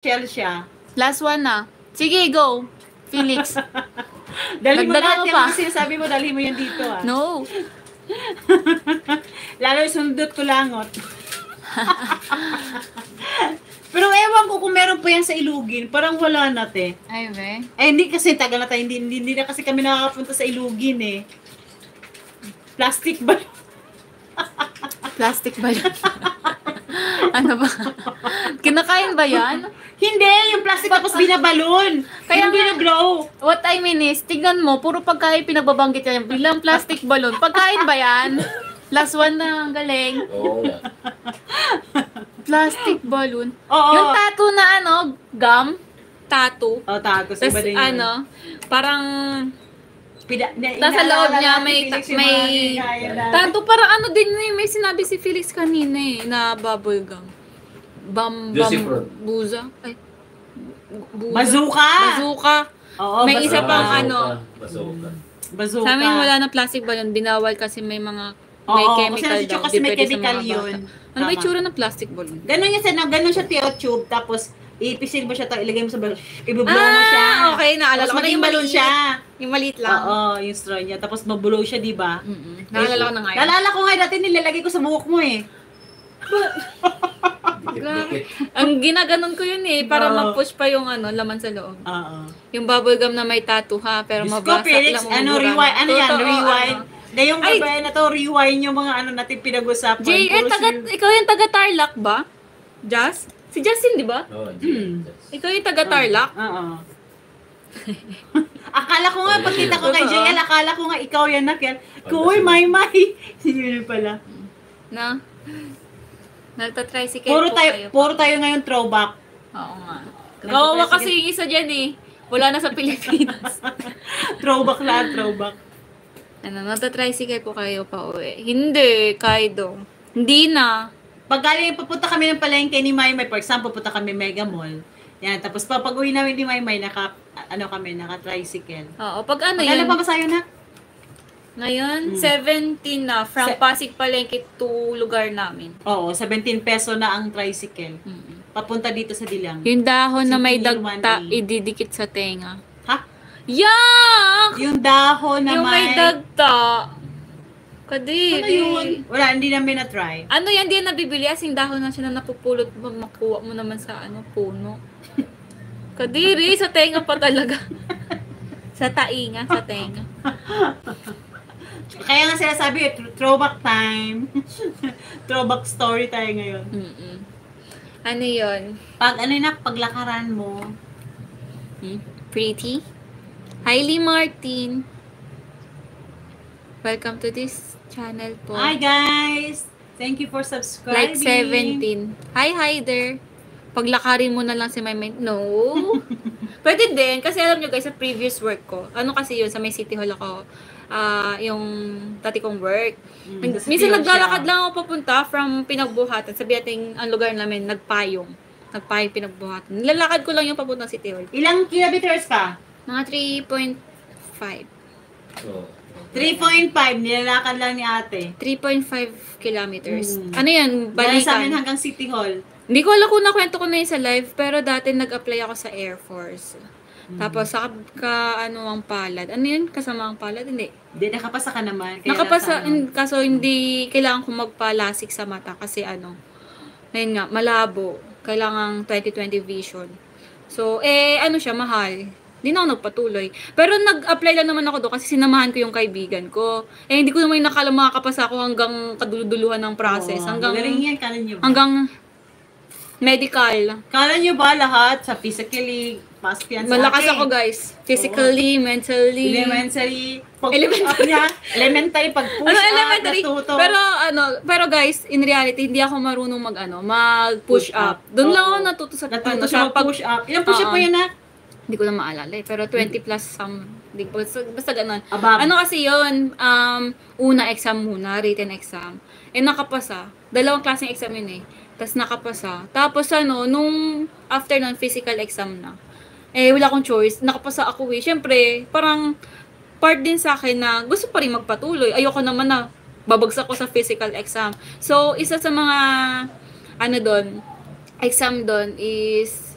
Shell siya. Last one na. Sige, go. Felix. Dali mo Dagdagan lahat mo yung pa. mga sinasabi mo, dali mo yan dito ah. No. Lalo yung sundot ko langot. Pero ewan ko kung meron pa yan sa Ilugin, parang wala na te. Ay, be. Hindi kasi tagal na tayo, hindi na kasi kami nakakapunta sa Ilugin eh. Plastic ba? Plastic ba yun? Ano ba? Kinakain ba yan? Hindi, yung plastic tapos binabalon. Kaya Yung binagrow. What I mean is, tignan mo, puro pagkain pinagbabanggit yan. Bilang plastic balloon. Pagkain ba yan? Last one na, ang galing. Oo nga. Plastic balloon. Oo. Yung tattoo na ano, gum. Tattoo. Oh, tapos Tapos iba din yun. ano, parang nasa Inaalala loob niya natin, may Felix, yung may mga kinakain natin. tattoo parang ano din eh, may sinabi si Felix kanina eh, na bubble gum. Juicy fruit. Buza. Ay. Buza. Bazooka! Bazooka. Oo, May isa pang Bazooka. ano. Bazooka. Bazooka. Sa amin wala na plastic balloon, binawal kasi may mga may Oo, chemical kasi daw. kasi Di may pwede sa chemical mga yun. bata. Ano ba Tama. itsura ng plastic balloon? Ganun siya tube, tapos ipisil mo siya, ilagay mo sa balon, ibublow mo siya. Okay, naalala Tapos ko na maging yung balon maliit. siya. Yung maliit lang. Oo, yung straw niya. Tapos mablow siya, di ba? Naalala ko na ngayon. Naalala ko nga dati nilalagay ko sa buhok mo eh. Dikit-dikit. Ang ginaganon ko yun eh, para Oo. mag-push pa yung ano, laman sa loob. Oo. Yung bubble gum na may tattoo ha, pero Diyos ko, mabasa Felix, lang. ano, mabura. rewind, ano yan, Totoo, rewind. ano. Ngayong Ay! gabi na to, rewind yung mga ano natin pinag-usapan. Jay, ikaw yung taga-Tarlac ba? Jazz? Si Justin, di ba? Oo, Ikaw yung taga-Tarlac? Oo. Akala ko nga, pagkita ko kay Totoo. JL, akala ko nga ikaw yan na yan. Kuy, may. Yun pala. Na? Nagta-tricycle po kayo. Puro tayo ngayon throwback. Oo nga. Kawawa kasi yung isa dyan eh. Wala na sa Pilipinas. Throwback lahat, throwback. Ano, nagta-tricycle po kayo pa uwi. Hindi, Kaido. Hindi na. Pag galing, papunta kami ng palengke ni Maymay, for example, pupunta kami Mega Mall. Yan, tapos pag uwi namin ni Maymay, naka-tricycle. Oo, pag ano Magkano yun? pa ba sa'yo na? Ngayon, 17 na. From Pasig Palengke to lugar namin. Oo, 17 peso na ang tricycle. Papunta dito sa Dilang. Yung dahon na may City dagta, 1A. ididikit sa tenga. Ha? Yuck! Yung dahon na Yung may dagta. Kadiri. Ano yun? Wala, hindi namin na-try. Ano yan, di yan nabibili. Asing dahon na siya na napupulot. Makuha mo naman sa ano, puno. Kadiri, sa tenga pa talaga. Sa tainga, sa tenga. Kaya nga sinasabi, throwback time. Throwback story tayo ngayon. Ano yun? Pag ano na, paglakaran mo. Pretty? Hailey Martin. Welcome to this channel po. Hi guys! Thank you for subscribing. Like 17. Hi there. Paglakarin mo na lang si Maymay. No. Pwede din. Kasi alam nyo guys, sa previous work ko, ano kasi yun, sa may City Hall ako, yung dati kong work. Sa Minsan City Hall naglalakad siya. lang ako papunta from Pinagbuhatan. Sabi natin, ang lugar namin, Nagpayong. Nagpayong Pinagbuhatan. Nilalakad ko lang yung papuntang City Hall. Ilang kilometers pa? Mga 3.5. Oo. 3.5, nilalakad lang ni ate. 3.5 kilometers. Ano yan? Dahil sa amin Balikan. hanggang City Hall. Hindi ko alam kung nakwento ko na yun sa live, pero dati nag-apply ako sa Air Force. Tapos, ano ang palad. Ano yun? Kasama ang palad? Hindi. Hindi, nakapasa ka naman. Kaya Nakapasa, nasa ano. kaso hindi kailangan ko magpalasik sa mata kasi ano, ayun nga, malabo. Kailangan 20/20 vision. So, ano siya, mahal. Hindi na ako nagpatuloy. Pero nag-apply lang naman ako doon kasi sinamahan ko yung kaibigan ko. Hindi ko naman nakala makakapasa ako hanggang kaduluduluhan ng process. Oo, Hanggang, magaling yan, kala nyo ba? hanggang medical. Kala nyo ba lahat sa physically, pasok yan sa Malakas atin? ako guys. Physically, mentally. Elementary, Elementary. elementary, pag-push Ano up, elementary? natuto. Pero guys, in reality, hindi ako marunong mag-push up. Doon lang ako natuto sa Natuto sa siya mag-push up. Ilang push up Oo. pa yun na? Hindi ko lang maalala eh. Pero 20 plus some. Basta ganun. Above. Ano kasi yun? Una exam muna, written exam. Nakapasa. Dalawang klaseng exam yun eh. Tapos nakapasa. Tapos nung after nun, physical exam na. Wala akong choice. Nakapasa ako eh. Siyempre, parang part din sa akin na gusto pa rin magpatuloy. Ayoko naman na babagsak ko sa physical exam. So, isa sa mga exam doon is